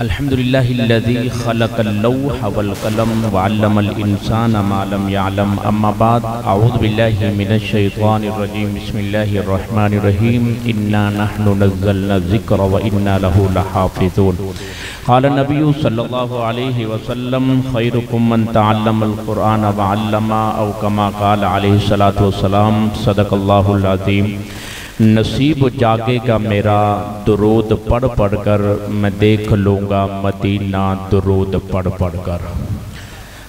अल्हम्दुलिल्लाहिल्लज़ी खलक़ल लौह वल क़लम वअल्लमल इंसाना मा लम यअलम अम्मा बाद अऊज़ु बिल्लाहि मिनश शैतानिर रजीम बिस्मिल्लाहिर रहमानिर रहीम इन्ना नहनु नज़्ज़लना ज़िक्र व इन्ना लहू लहाफ़िज़ून क़ाल नबिय्यु सल्लल्लाहु अलैहि वसल्लम खैरुकुम मन तअल्लमल क़ुरआन व अल्लमा औ कमा क़ाल अलैहि सलातु वस्सलाम सदक़ल्लाहुल अज़ीम। नसीब जागेगा मेरा दुरूद पढ़ पढ़ कर, मैं देख लूँगा मदीना दुरूद पढ़ पढ़ कर।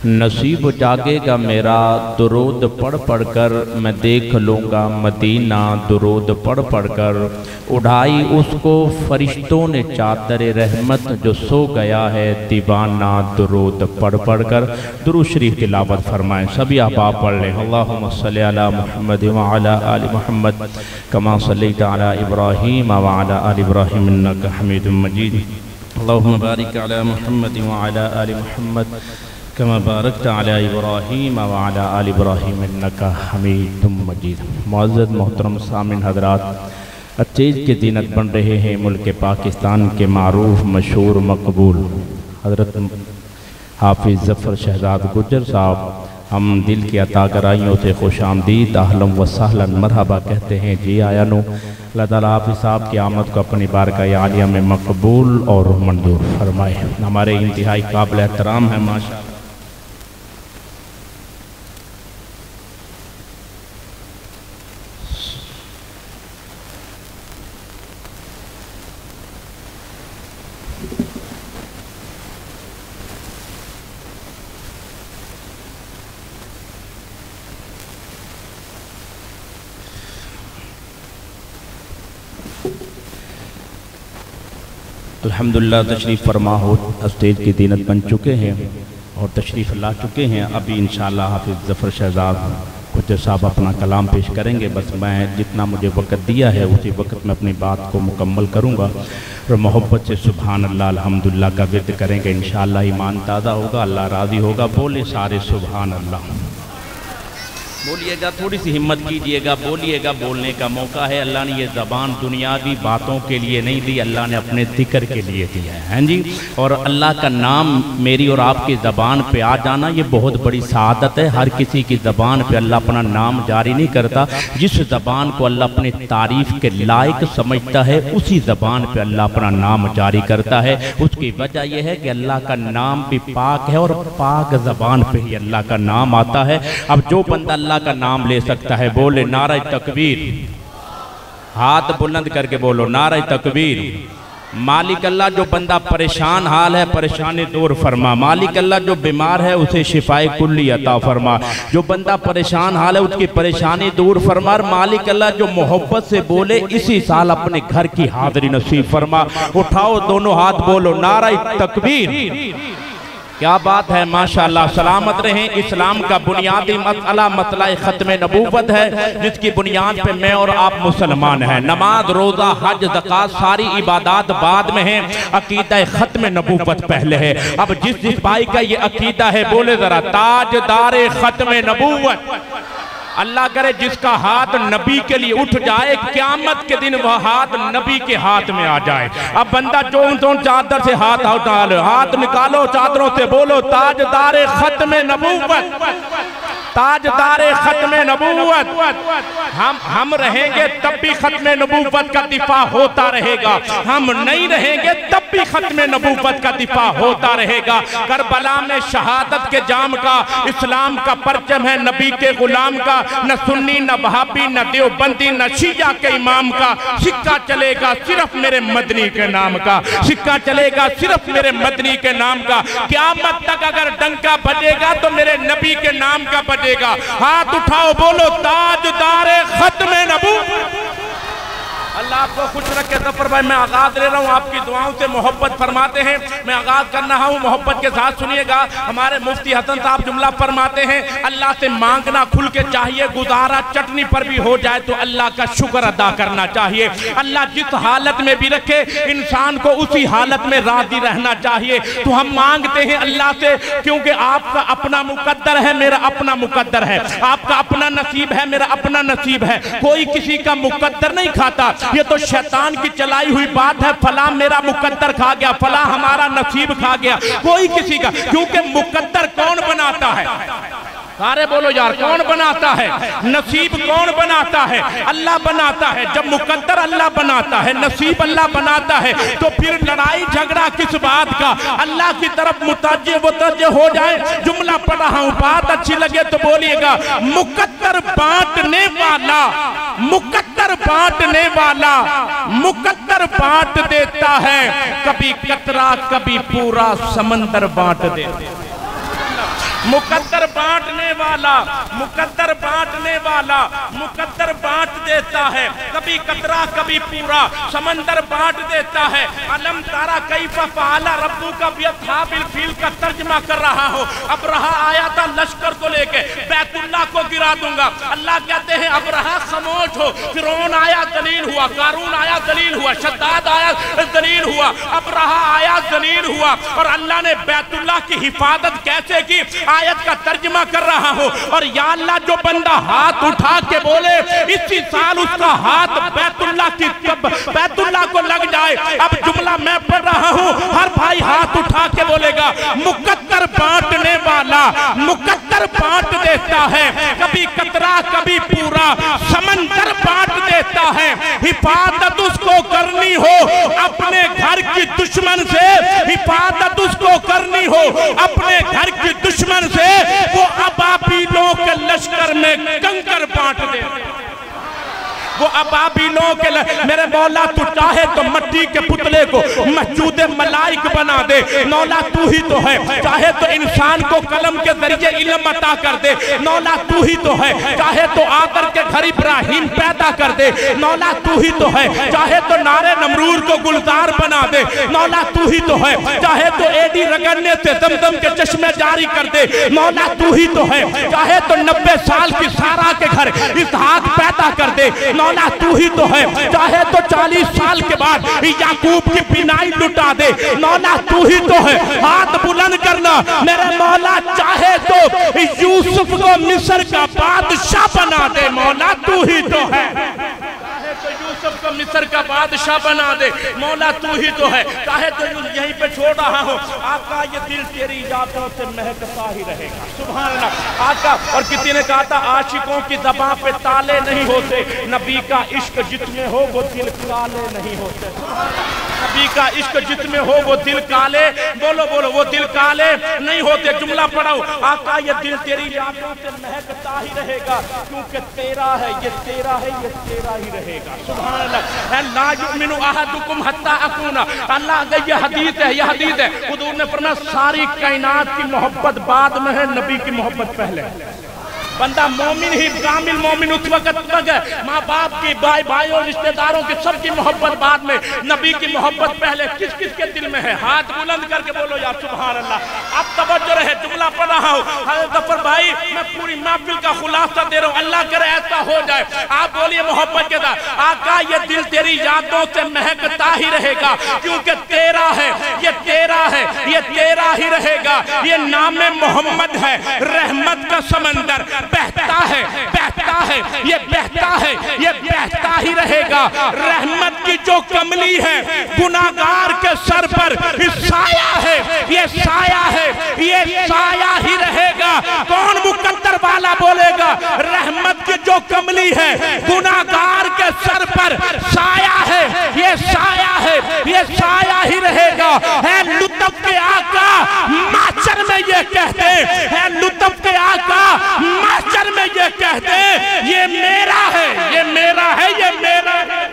नसीब जागेगा मेरा दुरूद पढ़ पढ़ कर, मैं देख लूँगा मदीना दुरूद पढ़ पढ़ कर। उठाई उसको फरिश्तों ने चादर रहमत, जो सो गया है दीवाना दुरूद पढ़ पढ़ कर। दुरूद शरीफ तिलावत फरमाएं, सभी अहबाब पढ़ लें। अल्लाहुम्मा सल्लि अला मुहम्मद व अला आलि मुहम्मद कमा सल्लैता अला इब्राहीम व अला आलि इब्राहीम इन्नका हमीदुम मजीद। अल्लाहुम्मा बारिक अला मुहम्मद व अला आलि मुहम्मद कमा बारकता अला इब्राहीम व अला आलि इब्राहीम इन्नका हमीदुम मजीद। मुअज़्ज़ज़ मोहतरम सामिन हज़रात, अचेज के दीनत बन रहे हैं मुल्क पाकिस्तान के मारूफ मशहूर मकबूल हज़रत हाफिज़ ज़फ़र शहज़ाद गुज्जर साहब। हम दिल की अता कराइयों से खुश आमदीद अहलन व सहलन मरहबा कहते हैं। जी आया नो। अल्लाह ताला हाफिज़ साहब की आमद को अपनी बारगाह आलिया में मकबूल और मंजूर फरमाए। हमारे इंतहाई काबिल एहतराम है माशा। अल्हम्दुलिल्लाह तशरीफ़ फरमा हो स्टेज की दीनत बन चुके हैं और तशरीफ़ ला चुके हैं। अभी इंशाअल्लाह हाफिज़ ज़फ़र शहज़ाद गुज्जर साहब अपना कलाम पेश करेंगे। बस मैं जितना मुझे वक़्त दिया है उसी वक़्त में अपनी बात को मुकम्मल करूँगा और मोहब्बत से सुबहान अल्लाह अल्हम्दुलिल्लाह का विर्द करेंगे। इंशाअल्लाह ईमान ताज़ा होगा, अल्लाह राज़ी होगा। बोले सारे सुबहान अल्लाह। बोलिएगा, थोड़ी सी हिम्मत कीजिएगा, बोलिएगा। बोलने का मौका है। अल्लाह ने ये ज़बान दुनियावी बातों के लिए नहीं दी, अल्लाह ने अपने ज़िक्र के लिए दिया है। हैं जी। और अल्लाह का नाम मेरी और आपकी ज़बान पे आ जाना ये बहुत बड़ी सआदत है। हर किसी की ज़बान पे अल्लाह अपना नाम जारी नहीं करता। जिस ज़बान को अल्लाह अपने तारीफ़ के लायक समझता है उसी ज़बान पे अल्लाह अपना नाम जारी करता है। उसकी वजह यह है कि अल्लाह का नाम भी पाक है और पाक ज़बान पे ही अल्लाह का नाम आता है। अब जो बंदा अल्लाह का नाम ले सकता है बोले नारा तकबीर। हाथ बुलंद करके बोलो नारा तकबीर। मालिक अल्लाह, जो बंदा परेशान हाल है परेशानी दूर फरमा। मालिक अल्लाह, जो बीमार है उसे शिफाए कुल्ली अता फरमा। जो बंदा परेशान हाल है उसकी परेशानी दूर फरमा। मालिक अल्लाह, जो मोहब्बत से बोले इसी साल अपने घर की हाजिरी नसीब फरमा। उठाओ दोनों हाथ, बोलो नारा तकबीर। क्या बात है माशाअल्लाह। सलामत रहें। इस्लाम का बुनियादी मसला मसला ख़त्म नबूवत है, जिसकी बुनियाद पे मैं और आप मुसलमान हैं। नमाज रोज़ा हज ज़कात सारी इबादत बाद में है, अकीदा ख़त्म नबूवत पहले है। अब जिस भाई का ये अकीदा है बोले ज़रा ताजदारे ख़त्म नबूवत। अल्लाह करे जिसका हाथ नबी के लिए उठ जाए, क़यामत के दिन वह हाथ नबी के हाथ में आ जाए। अब बंदा जो चादर से हाथ उठा लो, हाथ निकालो चादरों से, बोलो ताजदारे ख़त्म नबूवत। ताजदारे ख़त्म नबूवत। हम रहेंगे तब भी ख़त्म नबूवत का दिफा होता रहेगा। हम नहीं रहेंगे तब भी ख़त्म नबूवत का दिफा होता रहेगा। करबला में शहादत के जाम का इस्लाम का परचम है, नबी के गुलाम का। न सुन्नी न वहाबी न देवबंदी न शिया के इमाम का सिक्का चलेगा सिर्फ मेरे मदनी के नाम का। सिक्का चलेगा सिर्फ मेरे मदनी के नाम का। क़यामत तक अगर डंका बजेगा तो मेरे नबी के नाम का बजेगा। हाथ उठाओ, बोलो ताजदारे ख़त्म नबूवत। अल्लाह आपको खुश रखे। ज़फ़र भाई मैं आगाज़ ले रहा हूँ, आपकी दुआओं से मोहब्बत फरमाते हैं। मैं आगाज़ कर रहा हूँ, मोहब्बत के साथ सुनिएगा। हमारे मुफ्ती हसन साहब जुमला फरमाते हैं, अल्लाह से मांगना खुल के चाहिए। गुजारा चटनी पर भी हो जाए तो अल्लाह का शुक्र अदा करना चाहिए। अल्लाह जिस हालत में भी रखे इंसान को उसी हालत में राज़ी रहना चाहिए। तो हम मांगते हैं अल्लाह से, क्योंकि आपका अपना मुकद्दर है, मेरा अपना मुकद्दर है। आपका अपना नसीब है, मेरा अपना नसीब है। कोई किसी का मुकद्दर नहीं खाता। ये तो शैतान की चलाई हुई बात है, फला मेरा मुकद्दर खा गया, फला हमारा नसीब खा गया, कोई किसी का, क्योंकि मुकद्दर कौन बनाता है? सारे बोलो यार, कौन बनाता है? नसीब कौन बनाता है? अल्लाह बनाता है। जब मुकद्दर अल्लाह बनाता है, नसीब अल्लाह बनाता है, तो फिर लड़ाई झगड़ा किस बात का? अल्लाह की तरफ मुतवज्जे हो जाए। जुमला पढ़ रहा हूं, बात अच्छी लगे तो बोलिएगा। मुकद्दर बांटने वाला, मुकद्दर बांटने वाला, मुकद्दर बांट देता है। कभी कतरा कभी पूरा समंदर बांट देता। मुकद्दर बांटने वाला, मुकद्दर बांटने वाला, मुकद्दर बांट देता है। कभी कतरा कभी पूरा समंदर बांट देता है। अलम तारा कैफा फ़अला रब्बुका बिअस्हाबिल फील का तर्जमा कर रहा हूँ। अबरहा आया था लश्कर को लेके, बैतुल्लाह को गिरा दूंगा। अल्लाह कहते हैं अबरहा खामोश हो। फिरौन आया दलील हुआ, कारून आया दलील हुआ, शद्दाद आया दलील हुआ, अबरहा आया दलील हुआ। और अल्लाह ने बैतुल्लाह की हिफाजत कैसे की, आयत का तर्जुमा कर रहा हूं। और या अल्लाह, जो बंदा हाथ उठा के बोले इसी साल उसका हाथ बैतुल्लाह को लग जाए। अब जुमला मैं पढ़ रहा हूं, हर भाई हाथ उठा के बोलेगा। मुकद्दर बांटने वाला, मुकद्दर बांट देता है। कभी कतरा कभी पूरा समंदर बांट देता है। हिफाजत उसको करनी हो अपने घर की दुश्मन से, हिफाजत उसको करनी हो अपने घर की दुश्मन से, वो अबाबीलों के लश्कर में कंकर बांट दे। वो अबाबीलों के मेरे मौला, तू चाहे तो मट्टी के पुतले को मस्जूद मलाइक बना दे। मौला तू ही तो है। चाहे तो इंसान को कलम के जरिए इल्म अता कर दे। मौला तू ही तो है। चाहे तो आदर के घर इब्राहिम पैदा कर दे। मौला तू ही तो है। चाहे तो नारे नमरूद को गुलजार बना दे। मौला तू ही तो है। चाहे तो एडी रगड़ने से दमदम के चश्मे जारी कर दे। मौला तू ही तो है। चाहे तो 90 साल की सारा के घर इसहाक पैदा कर दे। मौला तू ही तो है। चाहे तो 40 साल के बाद याकूब की बिनाई लुटा दे। मौला तू ही तो है। हाथ बुलंद करना मेरे मौला, चाहे तो यूसुफ को मिस्र का बादशाह बना दे। मौला तू ही तो है। तो यूसुफ को मिस्र का बादशाह बना दे। मौला तू ही तो है। चाहे तो यहीं पे छोड़ रहा हो। आका ये दिल तेरी यादों से महकता ही रहेगा। सुभान अल्लाह। आका, और किसी ने कहा था आशिकों की ज़बां पे ताले नहीं होते, नबी का इश्क जितने हो वो दिल काले नहीं होते। नबी का इश्क जितने हो वो दिल काले, बोलो बोलो, वो दिल काले नहीं होते। जुमला पढ़ाओ। आका ये दिल तेरी यादों से महकता ही रहेगा, क्योंकि तेरा है, ये तेरा है, ये तेरा ही रहेगा। सुभान अल्लाह। ला युमिनु अहदुकुम हत्ता अकूना। अल्लाह, ये हदीस है, ये हदीस है। हुजूर ने फरमाया सारी कायनात की मोहब्बत बाद में है, नबी की मोहब्बत पहले। बंदा मोमिन ही कामिल मोमिन उस वक्त तक है। माँ बाप की, भाई भाइयों रिश्तेदारों की, सबकी मोहब्बत बाद में, नबी की मोहब्बत पहले। किस किस के दिल में है? हाथ बुलंद करके बोलो यार सुभान अल्लाह। अब तवज्जो रहे, जुमला पढ़ रहा हूँ। हज़रत जफर भाई, मैं पूरी महफिल का खुलासा दे रहा हूँ, अल्लाह करे ऐसा हो जाए। आप बोलिए मोहब्बत के साथ, आका ये दिल तेरी यादों से महकता ही रहेगा, क्योंकि तेरा है, ये तेरा है, ये तेरा ही रहेगा। ये नाम मोहम्मद है, रहमत का समंदर बहता है, बहता है, ये बहता है, ये बहता ही रहेगा। रहमत की जो कमली है गुनाहगार के सर पर साया है, ये साया है, ये साया ही रहेगा। कौन मुकद्दर वाला बोलेगा? रहमत की जो कमली है गुनाहगार के सर पर साया है, ये साया है, ये साया ही रहेगा। है लुत्फ के आका माचर में ये कहते हैं, लुत्फ के आका माचर में ये कहते हैं, ये मेरा है, ये मेरा है, ये मेरा है।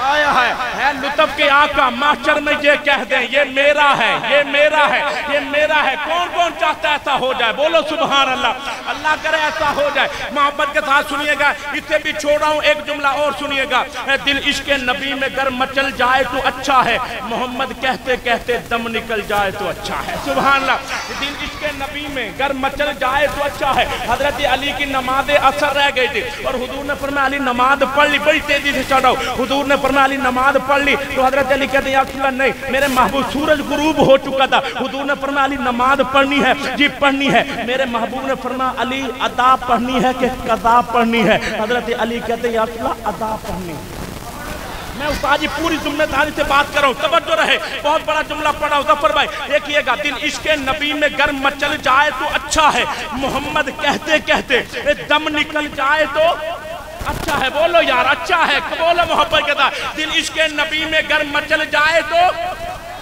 आया है लुत्फ के आका मास्टर में ये कह दे, ये मेरा है, ये मेरा है, ये मेरा है। कौन कौन चाहता है ऐसा हो जाए? बोलो सुभान अल्लाह। अल्लाह करे ऐसा हो जाए। मोहब्बत के साथ सुनिएगा, इससे भी छोड़ रहा हूँ, एक जुमला और सुनिएगा। दिल इश्क नबी में गर मचल जाए तो अच्छा है, मोहम्मद कहते कहते दम निकल जाए तो अच्छा है। सुभान अल्लाह। दिल इश्क नबी में गर मचल जाए तो अच्छा है। हजरत अली की नमाज असर रह गई थी और हुजूर ने फरमाया अली नमाज पढ़ ली, बड़ी तेजी से चढ़ाओ। हुजूर ने फरमाया अली नमाज पढ़ ली, तो हजरत अली कहते हैं नहीं, मेरे महबूब सूरज गुरूब हो चुका था। हुजूर ने फरमाया अली नमाज पढ़नी है? जी पढ़नी है। मेरे महबूब ने फरमाया अली अदा पढ़नी है कि कदा पढ़नी है? हजरत अली कहते हैं अदा पढ़नी। मैं उस्ताद जी पूरी जिम्मेदारी से बात कर रहा हूँ, तवज्जो रहे। बहुत बड़ा जुमला पढ़ा हूँ जफर भाई, देखिएगा। दिल इश्क़ नबी में गर्म मचल जाए तो अच्छा है, मोहम्मद कहते कहते दम निकल जाए तो अच्छा है। बोलो यार अच्छा है, बोलो मोहब्बत के साथ। दिल इश्क़ नबी में गर्म मचल जाए तो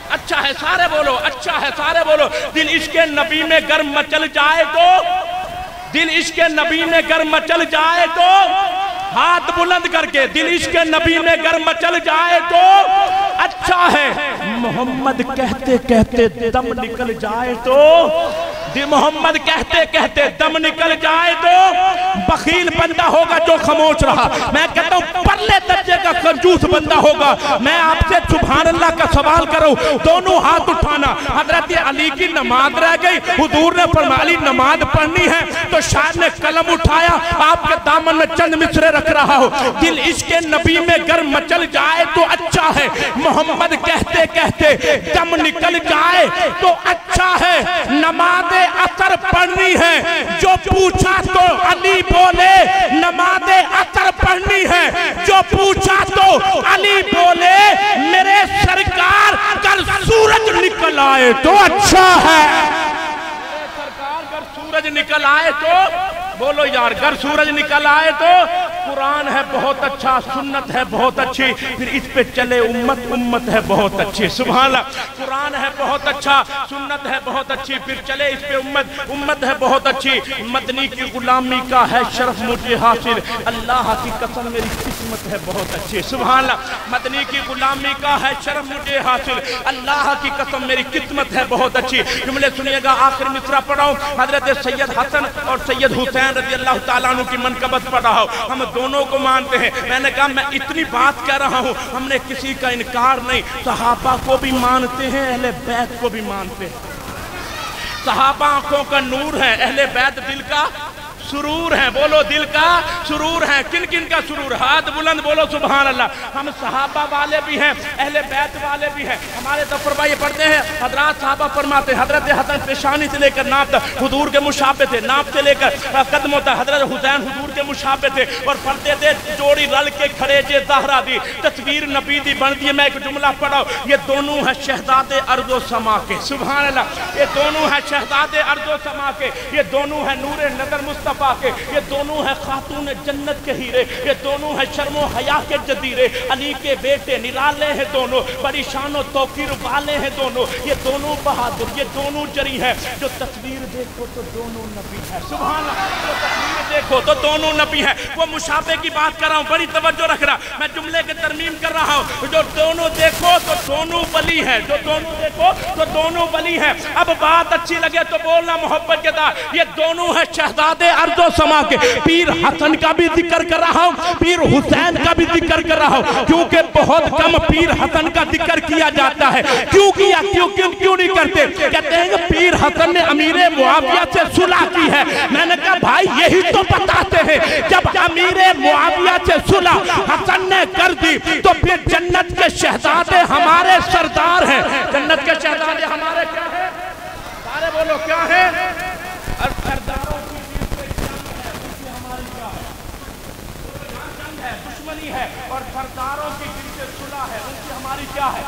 अच्छा है, सारे बोलो अच्छा है, सारे बोलो। दिल इश्क़ नबी में गर्म मचल जाए तो, दिल इश्क़ नबी में गर्म मचल जाए तो, हाथ बुलंद करके, दिल इश्क़ नबी में गर्म मचल जाए तो अच्छा है, मोहम्मद कहते कहते दम निकल जाए तो, मोहम्मद कहते कहते दम निकल जाए तो बखील बंदा होगा जो खामोश रहा। मैं कहता हूँ परले दर्जे का कंजूस बंदा होगा। मैं आपसे सुभान अल्लाह का सवाल करूं, दोनों हाथ उठाना। हजरत अली की नमाज रह गई, हुजूर ने फरमाया अली नमाज पढ़नी है, तो शाह ने कलम उठाया, आपके दामन में चंद मिसरे रख रहा हो। दिल इश्क़ नबी में गर्म मचल जाए तो अच्छा है, मोहम्मद कहते कहते दम निकल जाए तो अच्छा है, नमाज असर पढ़नी है, जो पूछा तो अली बोले नमाज असर पढ़नी है, जो पूछा तो अली बोले मेरे सरकार कल सूरज निकल आए तो अच्छा है। मेरे सरकार कल सूरज निकल आए तो, बोलो यार, घर सूरज निकल आए तो कुरान है बहुत अच्छा, सुन्नत है बहुत अच्छी, फिर इस पे चले उम्मत, उम्मत है बहुत अच्छी। सुभान अल्लाह। कुरान है बहुत अच्छा, सुन्नत है बहुत अच्छी, फिर चले इस पे उम्मत, उम्मत है बहुत अच्छी। मदनी की गुलामी का है शर्फ मुझे हासिल, अल्लाह की कसम मेरी किस्मत है बहुत अच्छी। सुभान अल्लाह। मदनी की गुलामी का है शर्फ मुझे हासिल, अल्लाह की कसम मेरी किस्मत है बहुत अच्छी। जुमले सुनिएगा, आखिर मिसरा पढ़ाऊं। हजरत सैयद हसन और सैयद हुसैन रज़ी अल्लाह ताला अन्हु की मनकबत पढ़ रहा हूं। हम दोनों को मानते हैं। मैंने कहा मैं इतनी बात कह रहा हूं, हमने किसी का इनकार नहीं, सहाबा को भी मानते हैं, अहले बैत को भी मानते हैं। सहाबा आंखों का नूर है, अहले बैत दिल का सुरूर है। बोलो दिल का सुरूर है। किन किन का सुरूर? हाथ बुलंद बोलो सुभान अल्लाह। हम सहाबा वाले भी हैं, अहले बैत वाले भी हैं। हमारे दफ्तर भाई पढ़ते हैं, हजरत साहबा फरमाते हैं हजरत हसन पेशानी से लेकर नाप तक हुजूर के मुशाबे थे, नाप से लेकर कदमों तक हजरत हुसैन हुजूर के मुशाबे थे, और पढ़ते थे जोड़ी रल के खड़े जे ज़हरा दी तस्वीर नबी दी बन दी। मैं एक जुमला पढ़ाओ, ये दोनों है शहजादे अर्दो समा के। सुभान अल्लाह। ये दोनों है शहजादे अर्दो समा के, ये दोनों है नूरे नजर मुस्तफा के, ये दोनों है खातून जन्नत के हीरे, ये दोनों है शर्मो हया के जदीरे, अली के बेटे निराले हैं दोनों, बड़ी शानो तौकीर वाले हैं दोनों, ये दोनों बहादुर, ये दोनों जरी है। जो तस्वीर देखो तो दोनों नबी है। सुभान अल्लाह। जो तस्वीर देखो तो दोनों नबी है। वो मुशाबे की बात कर रहा हूँ, बड़ी तवज्जो रख रहा, मैं जुमले के तरमीम कर रहा हूँ। जो दोनों देखो तो दोनों वली है, जो दोनों देखो तो दोनों वली है। अब बात अच्छी लगे तो बोलना मोहब्बत के साथ, ये दोनों है शहजादे अर्दो समा के। पीर हसन का भी जिक्र कर रहा हूँ, पीर हुसैन का भी जिक्र कर रहा हूँ, क्योंकि बहुत कम पीर हसन का जिक्र किया जाता है। क्यों किया, क्यों नहीं करते? कहते हैं कि पीर हसन ने अमीरे मुआविया से सुलह की है। मैंने कहा भाई यही तो बताते हैं, जब अमीरे मुआविया से सुलह हसन ने कर दी तो फिर जन्नत के शहजादे हमारे सरदार हैं। जन्नत के शहजादे हमारे क्या है? सारे बोलो क्या है? सरदारों दुश्मनी है, और सरदारों की जिनसे सुलह है उनकी हमारी क्या है?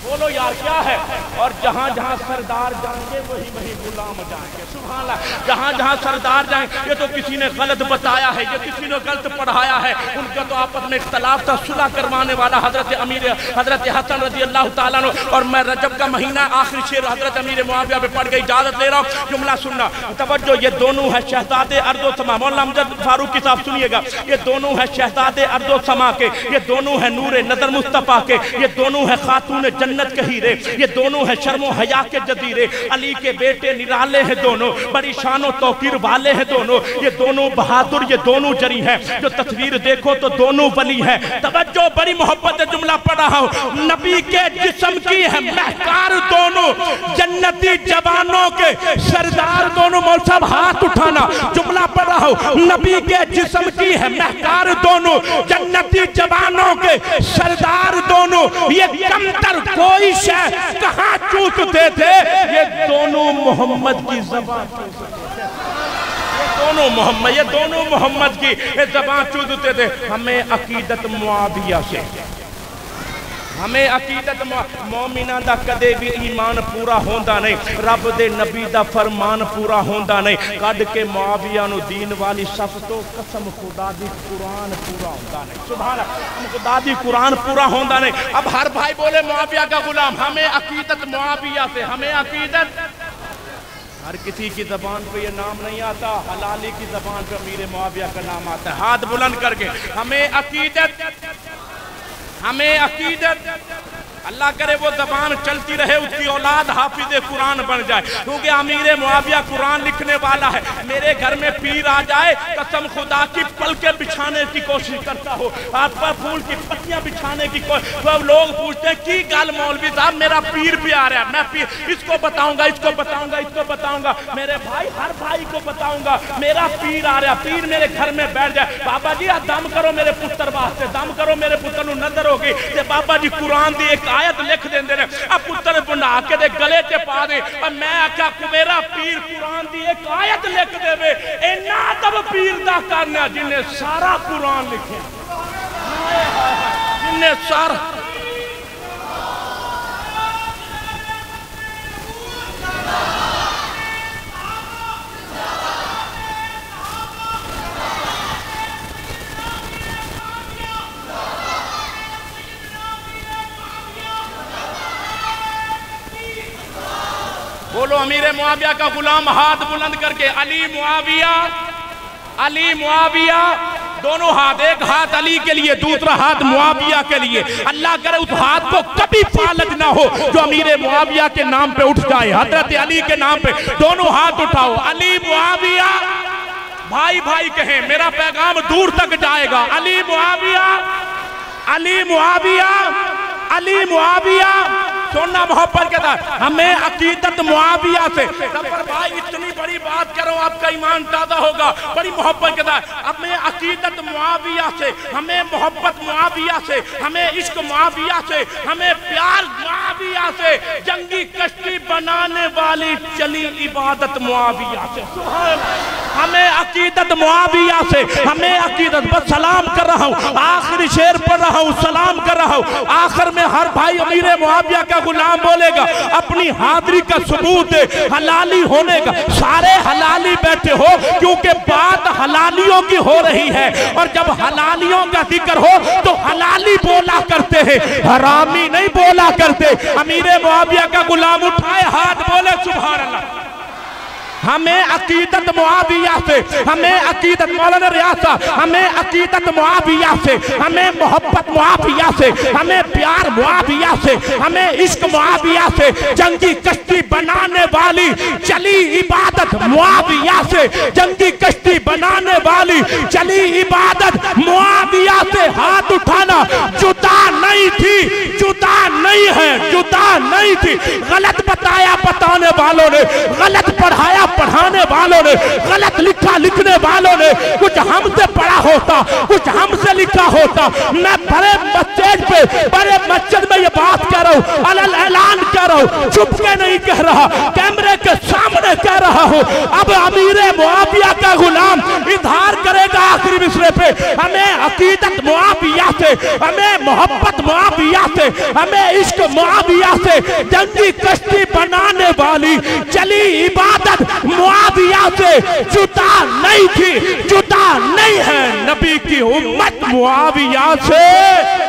बोलो यार क्या है? और जहाँ जहाँ सरदार जाएंगे वही वही गुलाम जाएंगे। सुभान अल्लाह। जहाँ जहाँ सरदार जाएंगे, ये तो किसी ने गलत बताया है, ये किसी ने गलत पढ़ाया है, उनका तो आपस में इख्तलाफ था। सुलह करवाने वाला हजरत अमीर हजरत हसन रजी अल्लाह ताला अन्हु। और मैं रजब का महीना आखिरी शेर हजरत अमीर मुआविया पे पढ़ के इजाजत ले रहा हूँ। जुमला सुनना तवज्जो, ये दोनों है शहजादे अर्दो समा। मौलाना अमजद फारूक की साहब सुनिएगा, ये दोनों है शहजादे अर्दो समा के, ये दोनों है नूरे नजर मुस्तफा के, ये दोनों है खातून जन्नत के हीरे, ये दोनों है शर्मो हया के जदीरे, अली के बेटे निराले हैं दोनों, बड़ी शानो तौकीर वाले हैं दोनों, ये दोनों बहादुर, ये दोनों जरी हैं। जो तस्वीर देखो तो दोनों वली है। तवज्जो, बड़ी मोहब्बत जुमला पढ़ रहा हूं। नबी के जिस्म की है महकार दोनों, जन्नती जवानों के सरदार दोनों। मौल साहब हाथ उठाना, जुमला पढ़ रहा हूं। नबी के जिस्म की है महकार दोनों, जन्नती जवानों के सरदार दोनों। ये कमतर कोई शय कहां चूसते थे, ये दोनों मोहम्मद की ज़बान चूसते थे। ये दोनों मोहम्मद की ज़बान चूसते थे। हमें अकीदत मुआविया से, हमें अकीदत मोमिना दा कदे भी ईमान पूरा होंदा नहीं, रब दे नबी दा फरमान पूरा होंदा नहीं। कद के मुआविया नु दीन वाली सफ तो कसम खुदा दी कुरान पूरा होंदा नहीं। सुभान अल्लाह, खुदा दी कुरान पूरा होंदा नहीं। अब हर भाई बोले मुआविया का गुलाम, हमें अकीदत मुआविया से, हमें अकीदत, हर किसी की जबान पे ये नाम नहीं आता, हलाली की जबान पे अमीर मुआविया का नाम आता है। हाथ बुलंद करके हमें अकीदत, हमें अकीदत, अल्लाह करे वो जबान चलती रहे, उसकी औलाद हाफिज कुरान बन जाए, क्योंकि अमीर मुआविया कुरान लिखने वाला है। मेरे घर में पीर आ जाए, कसम खुदा की पलके बिछाने की कोशिश करता हो, हाथ पर फूल की पत्तियां बिछाने की कोशिश। तो लोग पूछते हैं की गाल मौलवी साहब, मेरा पीर भी आ रहा है, मैं पीर इसको बताऊंगा, इसको बताऊंगा, इसको बताऊंगा। मेरे भाई हर भाई को बताऊंगा, मेरा पीर आ रहा, पीर मेरे घर में बैठ जाए। बाबा जी दम करो मेरे पुत्र वास्ते, दम करो मेरे पुत्र नूं नजर होगी ते बाबा जी कुरान दी एक आयत लिख देंदे ने, अब पुत्र बना के दे गले ते पा दे। और मैं आख्या मेरा पीर कुरान दी एक आयत लिख देवे, इन्ना अदब पीर दा करना जिन्हें सारा कुरान लिखे, जिन्हें सारा। बोलो अमीर मुआविया का गुलाम, हाथ बुलंद करके। अली मुआविया, अली मुआविया, दोनों हाथ, एक हाथ अली के लिए, दूसरा हाथ मुआविया के लिए। अल्लाह करे उस हाथ को कभी फालज ना हो जो अमीर मुआविया के नाम पे उठ जाए, हजरत अली के नाम पे। दोनों हाथ उठाओ, अली मुआविया, भाई भाई कहें, मेरा पैगाम दूर तक जाएगा। अली मुआविया, अली मुआविया, अली मुआविया, सोना मोहब्बत के साथ हमें अकीदत मुआविया से। पर भाई इतनी बड़ी बात करो, आपका ईमान ताज़ा होगा। बड़ी मोहब्बत के साथ हमें अकीदत मुआविया से, हमें मोहब्बत मुआविया से, हमें इश्क मुआविया से, हमें प्यार मुआविया से। जंगी कश्ती बनाने वाली चली इबादत मुआविया से। हमें अकीदत मुआविया से, हमें अकीदत। बस सलाम कर रहा हूँ, आखिरी शेर पढ़ रहा हूँ, सलाम कर रहा हूँ। आखिर में हर भाई अमीर मुआविया का गुलाम बोलेगा, अपनी हाजिरी का सबूत दे, हलाली होने का। सारे हलाली बैठे हो, क्योंकि बात हलालियों की हो रही है, और जब हलालियों का जिक्र हो तो हलाली बोला करते हैं, हरामी नहीं बोला करते। अमीर मुआविया का गुलाम उठाए हाथ, बोले सुभान अल्लाह। हमें अकीदत मुआविया से, हमें अकीदत, मौलाना रियाज साहब, हमें अकीदत मुआविया से, हमें मोहब्बत मुआविया से, हमें प्यार मुआविया से, हमें इश्क मुआविया से। जंगी कश्ती बनाने वाली चली इबादत मुआविया से, जंगी कश्ती बनाने वाली चली इबादत मुआविया से। हाथ उठाना, जुदा नहीं थी, जुदा नहीं है, जुदा नहीं थी। गलत बताया बताने वालों ने, गलत पढ़ाया पढ़ाने वालों ने, गलत लिखा लिखने वालों ने। कुछ हमसे पढ़ा होता, कुछ हमसे लिखा होता। मैं बड़े स्टेज पे, बड़े मस्जिद में ये बात कह रहा हूँ, अलल ऐलान कर रहा हूँ, चुप के नहीं कह रहा, कैमरे के सामने कह रहा हूँ। अब अमीर मुआविया का गुलाम इजहार करेगा आखिरी मिसरे पे, हमें अकीदत मुआविया से, हमें मोहब्बत मुआविया से, हमें इश्क मुआविया से। जंगी कश्ती बनाने वाली चली इबादत मुआविया से। जुदा नहीं थी, जुदा नहीं है नबी की उम्मत मुआविया से।